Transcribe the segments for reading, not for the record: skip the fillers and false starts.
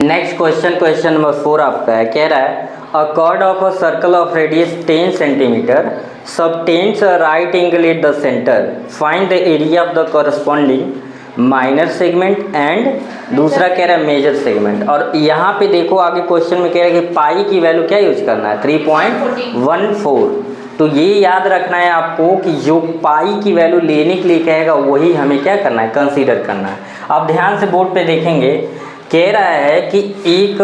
Next question number 4 आपका है, कह रहा है अ chord of a circle of radius 10 centimetre subtends a right angle at the centre, find the area of the corresponding minor segment and दूसरा कह रहा है मेजर सेगमेंट। और यहाँ पे देखो आगे क्वेश्चन में कह रहा है कि पाई की वैल्यू क्या यूज करना है 3.14। तो ये याद रखना है आपको कि जो पाई की वैल्यू लेने के लिए कहेगा वही हमें क्या करना है, कंसीडर करना है। अब ध्यान से बोर्ड पे देखेंगे, कह रहा है कि एक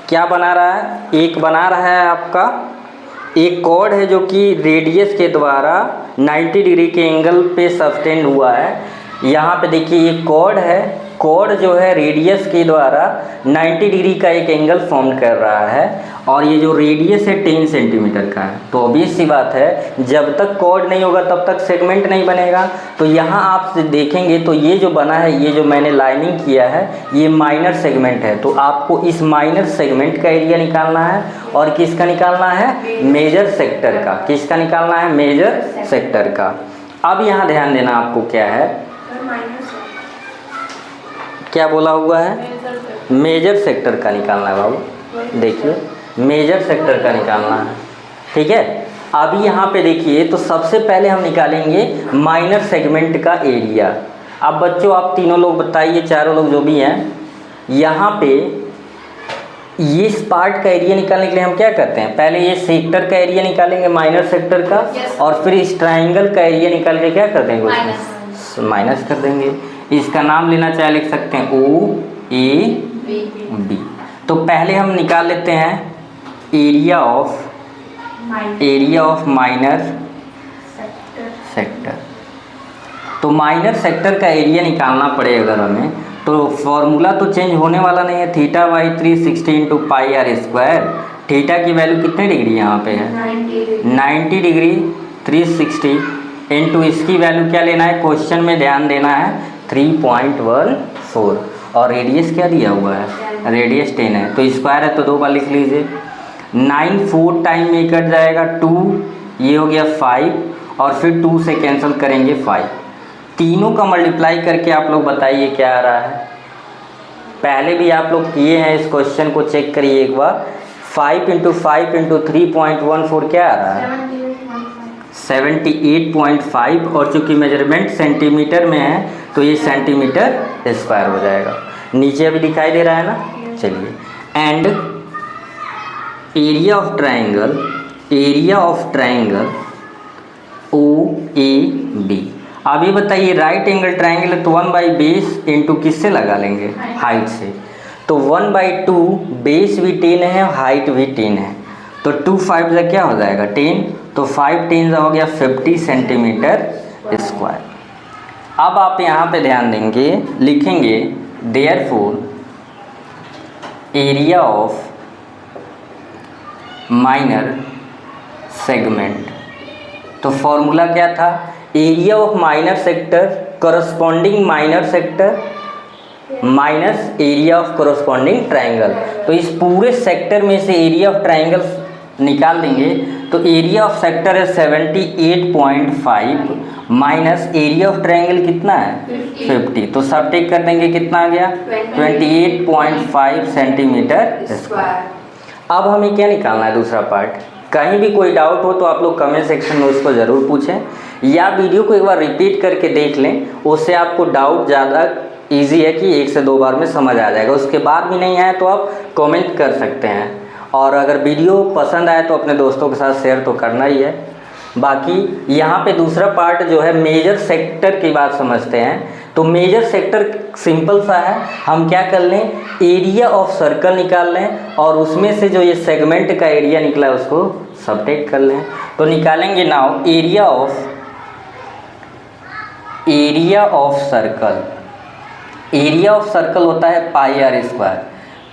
क्या बना रहा है, एक बना रहा है आपका एक कॉर्ड है जो कि रेडियस के द्वारा 90 डिग्री के एंगल पे सस्टेंड हुआ है। यहाँ पे देखिए ये कॉर्ड है, कॉर्ड जो है रेडियस के द्वारा 90 डिग्री का एक एंगल फॉर्म कर रहा है और ये जो रेडियस है 10 सेंटीमीटर का है। तो ऑब्वियस सी बात है जब तक कॉर्ड नहीं होगा तब तक सेगमेंट नहीं बनेगा। तो यहाँ आप देखेंगे तो ये जो बना है, ये जो मैंने लाइनिंग किया है ये माइनर सेगमेंट है। तो आपको इस माइनर सेगमेंट का एरिया निकालना है और किसका निकालना है, मेजर सेक्टर का। किसका निकालना है, मेजर सेक्टर का। अब यहाँ ध्यान देना आपको क्या है, क्या बोला हुआ है, मेजर सेक्टर का निकालना है बाबू। देखिए मेजर सेक्टर का निकालना है, ठीक है। अभी यहाँ पे देखिए तो सबसे पहले हम निकालेंगे माइनर सेगमेंट का एरिया। अब बच्चों आप तीनों लोग बताइए, चारों लोग जो भी हैं, यहाँ पे ये इस पार्ट का एरिया निकालने के लिए हम क्या करते हैं, पहले ये सेक्टर का एरिया निकालेंगे माइनर सेक्टर का, और फिर इस ट्राइंगल का एरिया निकाल के क्या कर देंगे, उसमें माइनस कर देंगे। इसका नाम लेना चाहे लिख सकते हैं OAB। तो पहले हम निकाल लेते हैं एरिया ऑफ माइनर सेक्टर। तो माइनर सेक्टर का एरिया निकालना पड़ेगा अगर हमें, तो फॉर्मूला तो चेंज होने वाला नहीं है। Theta by 360 into pi R square. Theta की वैल्यू कितने डिग्री यहाँ पे है, 90 डिग्री। 360 इंटू इसकी वैल्यू क्या लेना है, क्वेश्चन में ध्यान देना है 3.14, और रेडियस क्या दिया हुआ है, रेडियस 10 है। तो स्क्वायर है तो 2 बार लिख लीजिए। 9 4 टाइम में कट जाएगा 2, ये हो गया 5, और फिर 2 से कैंसिल करेंगे 5। तीनों का मल्टीप्लाई करके आप लोग बताइए क्या आ रहा है। पहले भी आप लोग किए हैं, इस क्वेश्चन को चेक करिए एक बार। 5 इंटू 5 इंटू 3.14 क्या आ रहा है, 78.5, और चूँकि मेजरमेंट सेंटीमीटर में है तो ये सेंटीमीटर स्क्वायर हो जाएगा। नीचे अभी दिखाई दे रहा है ना, चलिए। And area of triangle OAB। अभी बताइए राइट एंगल ट्राइंगल है तो 1 बेस इंटू किससे लगा लेंगे, हाइट से। तो 1/2, बेस भी 10 है, हाइट भी 10 है, तो 2 5 से क्या हो जाएगा 10, तो 5 10 हो गया 50 सेंटीमीटर स्क्वायर। अब आप यहाँ पे ध्यान देंगे, लिखेंगे therefore area of minor segment. तो फॉर्मूला क्या था, area of minor sector corresponding minor sector minus area of corresponding triangle. तो इस पूरे सेक्टर में से एरिया ऑफ ट्राइंगल निकाल देंगे तो एरिया ऑफ सेक्टर है 78.5 माइनस एरिया ऑफ ट्राइंगल कितना है 50। तो सब टेक कर देंगे, कितना आ गया 28.5 सेंटीमीटर स्क्वायर। अब हमें क्या निकालना है, दूसरा पार्ट। कहीं भी कोई डाउट हो तो आप लोग कमेंट सेक्शन में उसको ज़रूर पूछें, या वीडियो को एक बार रिपीट करके देख लें, उससे आपको डाउट ज़्यादा इजी है कि 1 से 2 बार में समझ आ जाएगा। उसके बाद भी नहीं आए तो आप कमेंट कर सकते हैं, और अगर वीडियो पसंद आए तो अपने दोस्तों के साथ शेयर तो करना ही है। बाकी यहाँ पे दूसरा पार्ट जो है मेजर सेक्टर की बात समझते हैं। तो मेजर सेक्टर सिंपल सा है, हम क्या कर लें, एरिया ऑफ सर्कल निकाल लें और उसमें से जो ये सेगमेंट का एरिया निकला है उसको सबट्रैक्ट कर लें। तो निकालेंगे नाउ एरिया ऑफ सर्कल होता है पाई आर स्क्वायर।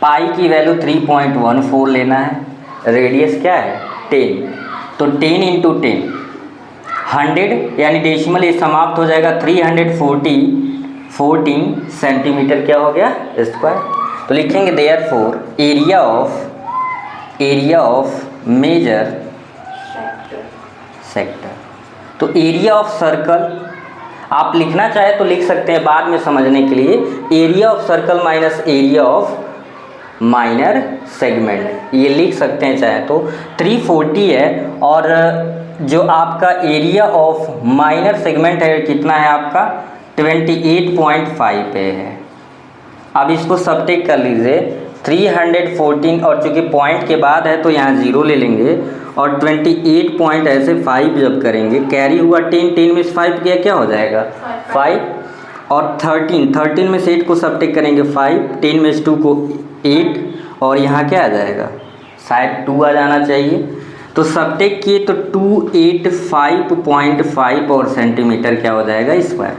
पाई की वैल्यू 3.14 लेना है, रेडियस क्या है 10, तो 10 इंटू 10 100, यानी डेसिमल ये समाप्त हो जाएगा 314 सेंटीमीटर क्या हो गया स्क्वायर। तो लिखेंगे therefore area of major sector. तो एरिया ऑफ सर्कल आप लिखना चाहे तो लिख सकते हैं बाद में समझने के लिए, area of circle minus area of minor segment, ये लिख सकते हैं चाहे तो। 340 है और जो आपका एरिया ऑफ माइनर सेगमेंट है कितना है आपका 28.5 पे है। अब इसको सबट्रैक्ट कर लीजिए 314 और चूँकि पॉइंट के बाद है तो यहाँ 0 ले लेंगे और 28 पॉइंट ऐसे 5 जब करेंगे कैरी हुआ 10 में से 5 किया क्या हो जाएगा 5 और 13 में से 8 को सबट्रैक्ट करेंगे 5, 10 में से 2 को 8 और यहाँ क्या आ जाएगा शायद 2 आ जाना चाहिए। तो सबट्रैक्ट किए तो 285.5 और सेंटीमीटर क्या हो जाएगा स्क्वायर।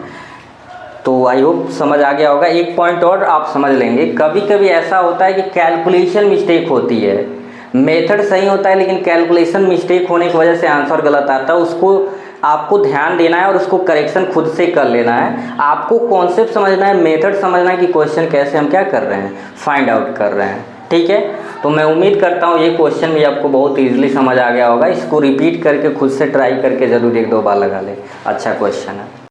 तो आई होप समझ आ गया होगा। एक पॉइंट और आप समझ लेंगे, कभी कभी ऐसा होता है कि कैलकुलेशन मिस्टेक होती है, मेथड सही होता है लेकिन कैलकुलेशन मिस्टेक होने की वजह से आंसर गलत आता है। उसको आपको ध्यान देना है और उसको करेक्शन खुद से कर लेना है। आपको कॉन्सेप्ट समझना है, मेथड समझना है कि क्वेश्चन कैसे हम क्या कर रहे हैं फाइंड आउट कर रहे हैं। ठीक है, तो मैं उम्मीद करता हूँ ये क्वेश्चन भी आपको बहुत ईजिली समझ आ गया होगा। इसको रिपीट करके खुद से ट्राई करके ज़रूर 1-2 बार लगा ले, अच्छा क्वेश्चन है।